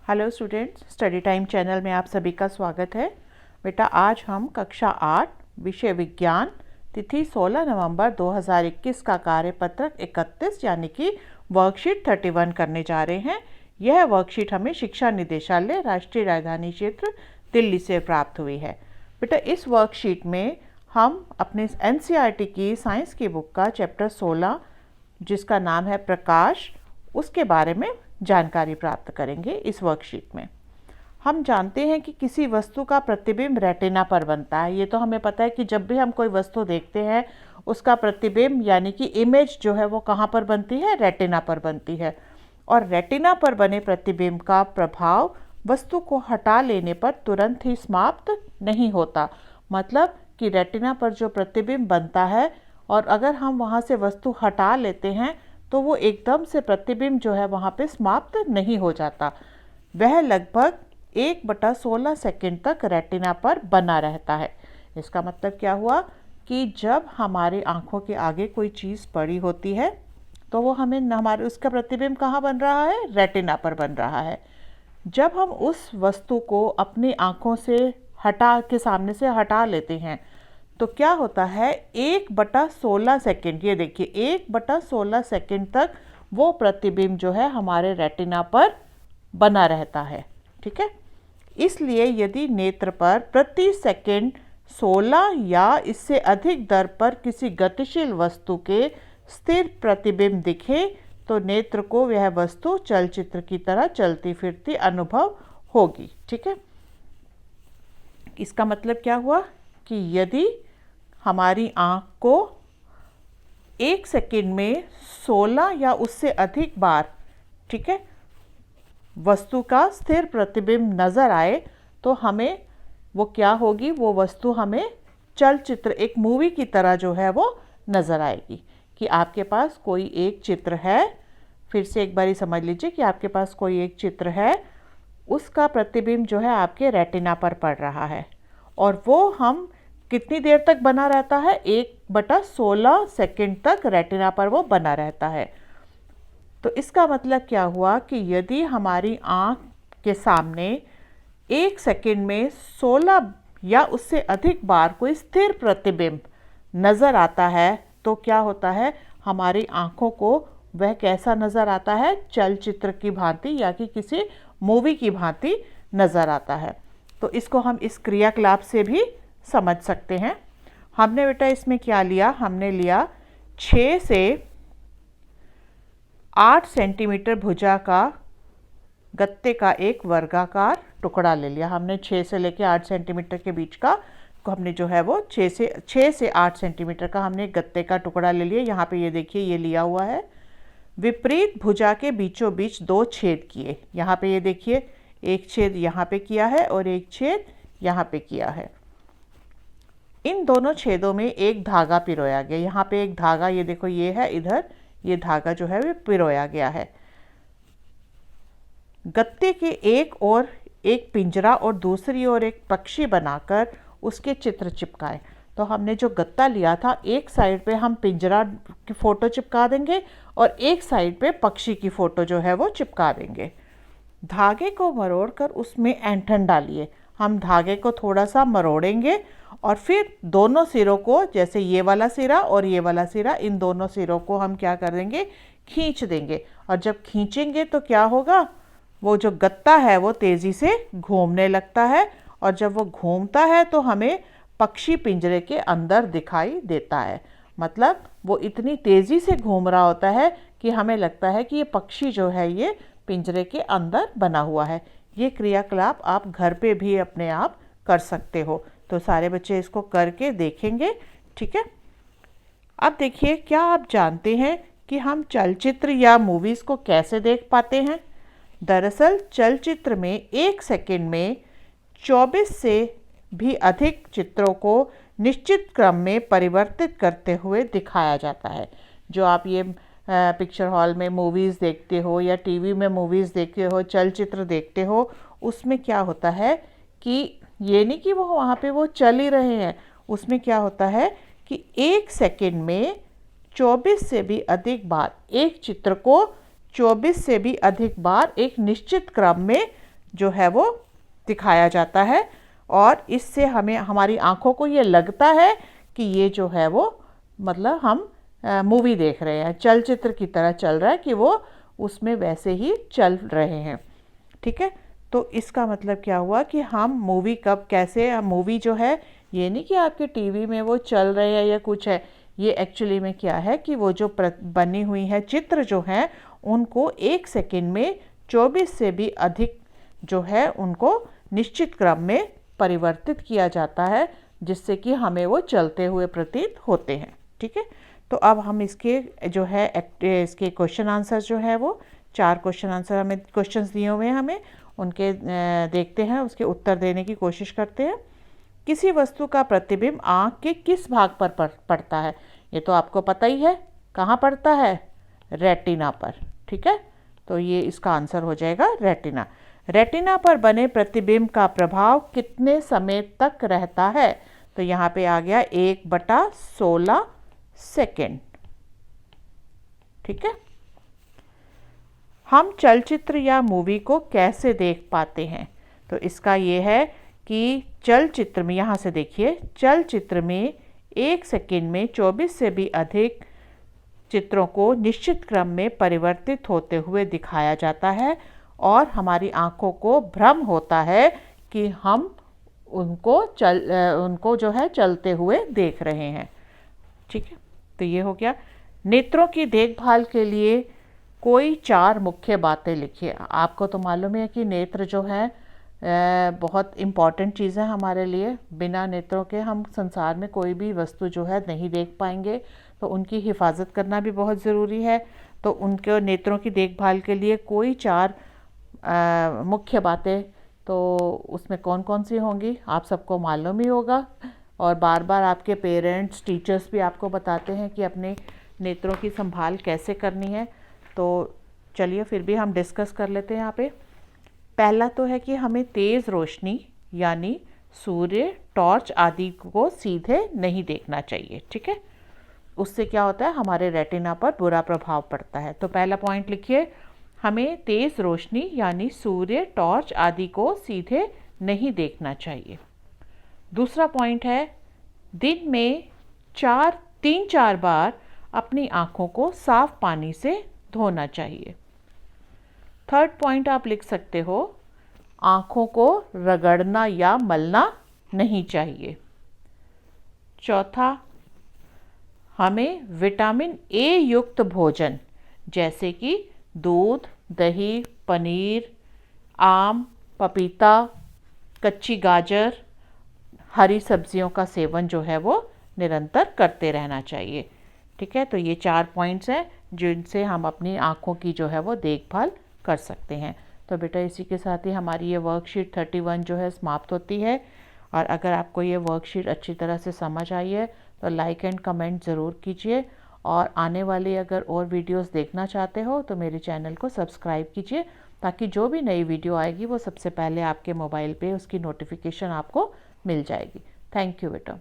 Hello students, study time channel में आप सभी का स्वागत है। बेटा, आज हम कक्षा 8 विषय विज्ञान तिथि 16 नवंबर 2021 का कार्यपत्रक 31 यानी कि वर्कशीट 31 करने जा रहे हैं। यह वर्कशीट हमें शिक्षा निदेशालय राष्ट्रीय राजधानी क्षेत्र दिल्ली से प्राप्त हुई है। बेटा, इस वर्कशीट में हम अपने NCERT की साइंस की बुक का चैप्टर 16 जिसका नाम है प्रकाश, उसके बारे में जानकारी प्राप्त करेंगे। इस वर्कशीट में हम जानते हैं कि किसी वस्तु का प्रतिबिंब रेटिना पर बनता है। ये तो हमें पता है कि जब भी हम कोई वस्तु देखते हैं उसका प्रतिबिंब यानी कि इमेज जो है वो कहाँ पर बनती है, रेटिना पर बनती है। और रेटिना पर बने प्रतिबिंब का प्रभाव वस्तु को हटा लेने पर तुरंत ही समाप्त नहीं होता। मतलब कि रेटिना पर जो प्रतिबिंब बनता है और अगर हम वहाँ से वस्तु हटा लेते हैं तो वो एकदम से प्रतिबिंब जो है वहाँ पे समाप्त नहीं हो जाता। वह लगभग 1/16 सेकंड तक रेटिना पर बना रहता है। इसका मतलब क्या हुआ कि जब हमारी आंखों के आगे कोई चीज़ पड़ी होती है तो वो हमें हमारे उसका प्रतिबिंब कहाँ बन रहा है, रेटिना पर बन रहा है। जब हम उस वस्तु को अपनी आंखों से सामने से हटा लेते हैं तो क्या होता है, 1/16 सेकंड, ये देखिए 1/16 सेकंड तक वो प्रतिबिंब जो है हमारे रेटिना पर बना रहता है। ठीक है, इसलिए यदि नेत्र पर प्रति सेकंड 16 या इससे अधिक दर पर किसी गतिशील वस्तु के स्थिर प्रतिबिंब दिखे तो नेत्र को वह वस्तु चलचित्र की तरह चलती फिरती अनुभव होगी। ठीक है, इसका मतलब क्या हुआ कि यदि हमारी आँख को 1 सेकंड में 16 या उससे अधिक बार, ठीक है, वस्तु का स्थिर प्रतिबिंब नज़र आए तो हमें वो क्या होगी, वो वस्तु हमें चलचित्र, एक मूवी की तरह जो है वो नज़र आएगी। कि आपके पास कोई एक चित्र है, फिर से एक बारी समझ लीजिए कि आपके पास कोई एक चित्र है, उसका प्रतिबिंब जो है आपके रेटिना पर पड़ रहा है और वो हम कितनी देर तक बना रहता है, 1/16 सेकंड तक रेटिना पर वो बना रहता है। तो इसका मतलब क्या हुआ कि यदि हमारी आँख के सामने 1 सेकंड में 16 या उससे अधिक बार कोई स्थिर प्रतिबिंब नज़र आता है तो क्या होता है, हमारी आँखों को वह कैसा नज़र आता है, चलचित्र की भांति या कि किसी मूवी की भांति नज़र आता है। तो इसको हम इस क्रियाकलाप से भी समझ सकते हैं। हमने बेटा इसमें क्या लिया, हमने लिया 6 से 8 सेंटीमीटर भुजा का गत्ते का एक वर्गाकार टुकड़ा ले लिया। हमने 6 से लेकर 8 सेंटीमीटर के बीच का हमने जो है वो 6 से 8 सेंटीमीटर का हमने गत्ते का टुकड़ा ले लिया। यहाँ पे ये देखिए ये लिया हुआ है। विपरीत भुजा के बीचों बीच 2 छेद किए। यहाँ पे ये देखिए एक छेद यहाँ पे किया है और एक छेद यहाँ पे किया है। इन दोनों छेदों में एक धागा पिरोया गया। यहाँ पे एक धागा, ये देखो ये है, इधर ये धागा जो है वो पिरोया गया है। गत्ते के एक ओर एक पिंजरा और दूसरी ओर एक पक्षी बनाकर उसके चित्र चिपकाए। तो हमने जो गत्ता लिया था, एक साइड पे हम पिंजरा की फ़ोटो चिपका देंगे और एक साइड पे पक्षी की फ़ोटो जो है वो चिपका देंगे। धागे को मरोड़कर उसमें ऐंठन डालिए। हम धागे को थोड़ा सा मरोड़ेंगे और फिर दोनों सिरों को, जैसे ये वाला सिरा और ये वाला सिरा, इन दोनों सिरों को हम क्या कर देंगे, खींच देंगे। और जब खींचेंगे तो क्या होगा, वो जो गत्ता है वो तेज़ी से घूमने लगता है और जब वो घूमता है तो हमें पक्षी पिंजरे के अंदर दिखाई देता है। मतलब वो इतनी तेज़ी से घूम रहा होता है कि हमें लगता है कि ये पक्षी जो है ये पिंजरे के अंदर बना हुआ है। ये क्रियाकलाप आप घर पे भी अपने आप कर सकते हो। तो सारे बच्चे इसको करके देखेंगे। ठीक है, अब देखिए, क्या आप जानते हैं कि हम चलचित्र या मूवीज़ को कैसे देख पाते हैं? दरअसल चलचित्र में 1 सेकंड में 24 से भी अधिक चित्रों को निश्चित क्रम में परिवर्तित करते हुए दिखाया जाता है। जो आप ये पिक्चर हॉल में मूवीज़ देखते हो या टीवी में मूवीज़ देखते हो, चलचित्र देखते हो, उसमें क्या होता है कि ये नहीं कि वो वहाँ पे वो चल ही रहे हैं। उसमें क्या होता है कि 1 सेकंड में 24 से भी अधिक बार एक चित्र को 24 से भी अधिक बार एक निश्चित क्रम में जो है वो दिखाया जाता है और इससे हमें हमारी आँखों को ये लगता है कि ये जो है वो मतलब हम मूवी देख रहे हैं, चलचित्र की तरह चल रहा है कि वो उसमें वैसे ही चल रहे हैं। ठीक है, तो इसका मतलब क्या हुआ कि हम मूवी कब कैसे, मूवी जो है ये नहीं कि आपके टीवी में वो चल रहे हैं या कुछ है, ये एक्चुअली में क्या है कि वो जो बनी हुई है चित्र जो हैं उनको 1 सेकंड में 24 से भी अधिक जो है उनको निश्चित क्रम में परिवर्तित किया जाता है, जिससे कि हमें वो चलते हुए प्रतीत होते हैं। ठीक है, तो अब हम इसके जो है इसके क्वेश्चन आंसर जो है वो 4 क्वेश्चन आंसर हमें क्वेश्चंस दिए हुए हैं, हमें उनके देखते हैं, उसके उत्तर देने की कोशिश करते हैं। किसी वस्तु का प्रतिबिंब आँख के किस भाग पर पड़ता है? ये तो आपको पता ही है, कहाँ पड़ता है? रेटिना पर। ठीक है, तो ये इसका आंसर हो जाएगा रेटिना। रेटिना पर बने प्रतिबिंब का प्रभाव कितने समय तक रहता है? तो यहाँ पे आ गया 1/16 सेकेंड। ठीक है, हम चलचित्र या मूवी को कैसे देख पाते हैं? तो इसका ये है कि चलचित्र में, यहाँ से देखिए, चलचित्र में 1 सेकेंड में 24 से भी अधिक चित्रों को निश्चित क्रम में परिवर्तित होते हुए दिखाया जाता है और हमारी आँखों को भ्रम होता है कि हम उनको जो है चलते हुए देख रहे हैं। ठीक है, तो ये हो गया। नेत्रों की देखभाल के लिए कोई 4 मुख्य बातें लिखिए। आपको तो मालूम है कि नेत्र जो है बहुत इम्पॉर्टेंट चीज़ है हमारे लिए। बिना नेत्रों के हम संसार में कोई भी वस्तु जो है नहीं देख पाएंगे, तो उनकी हिफाजत करना भी बहुत ज़रूरी है। तो उनके नेत्रों की देखभाल के लिए कोई 4 मुख्य बातें, तो उसमें कौन कौन सी होंगी आप सबको मालूम ही होगा, और बार बार आपके पेरेंट्स, टीचर्स भी आपको बताते हैं कि अपने नेत्रों की संभाल कैसे करनी है। तो चलिए फिर भी हम डिस्कस कर लेते हैं यहाँ पे। पहला तो है कि हमें तेज़ रोशनी यानी सूर्य, टॉर्च आदि को सीधे नहीं देखना चाहिए। ठीक है, उससे क्या होता है, हमारे रेटिना पर बुरा प्रभाव पड़ता है। तो पहला पॉइंट लिखिए, हमें तेज़ रोशनी यानी सूर्य, टॉर्च आदि को सीधे नहीं देखना चाहिए। दूसरा पॉइंट है, दिन में 3-4 बार अपनी आँखों को साफ पानी से धोना चाहिए। थर्ड पॉइंट आप लिख सकते हो, आँखों को रगड़ना या मलना नहीं चाहिए। चौथा, हमें विटामिन ए युक्त भोजन जैसे कि दूध, दही, पनीर, आम, पपीता, कच्ची गाजर, हरी सब्जियों का सेवन जो है वो निरंतर करते रहना चाहिए। ठीक है, तो ये 4 पॉइंट्स हैं जिनसे हम अपनी आँखों की जो है वो देखभाल कर सकते हैं। तो बेटा इसी के साथ ही हमारी ये वर्कशीट 31 जो है समाप्त होती है। और अगर आपको ये वर्कशीट अच्छी तरह से समझ आई है तो लाइक एंड कमेंट ज़रूर कीजिए, और आने वाली अगर और वीडियोस देखना चाहते हो तो मेरे चैनल को सब्सक्राइब कीजिए, ताकि जो भी नई वीडियो आएगी वो सबसे पहले आपके मोबाइल पे उसकी नोटिफिकेशन आपको मिल जाएगी। थैंक यू बेटा।